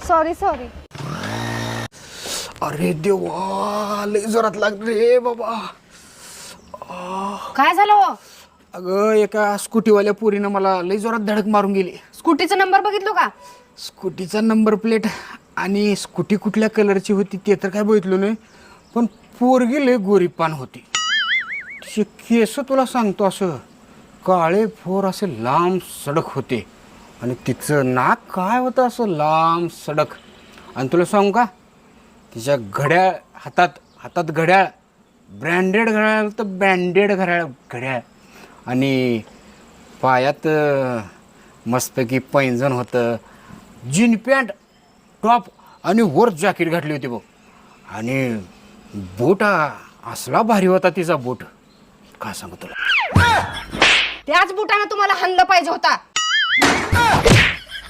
Sorry sorry. अरे देवा लय जोरात लागलं रे बाबा. काय झालं हो? अगं एका स्कूटीवाल्या पोरीनं मला लय जोरात धडक मारून गेली. स्कूटीचा नंबर बघितलो का? स्कूटीचा नंबर प्लेट आणि स्कूटी कुठल्या कलरची होती ते तर काय बघितलं नाही, पण पोरगी लय गोरीपान होती. तिचे केस तुला सांगतो असं काळे फोर असे लांब सडक होते आणि तिचं नाक काय होतं असं लांब सडक. आणि तुला सांगू का, तिच्या घड्याळ हातात घड्याळ, ब्रँडेड घड्याळ तर ब्रँडेड घड्याळ आणि पायात मस्तपैकी पैंजण होतं, जीन पॅन्ट टॉप आणि वर जॅकेट घातली होती बघ. आणि बूट असला भारी होता तिचा बूट, काय सांगू तुला. त्याच बुटाने तुम्हाला हल्लं पाहिजे होता.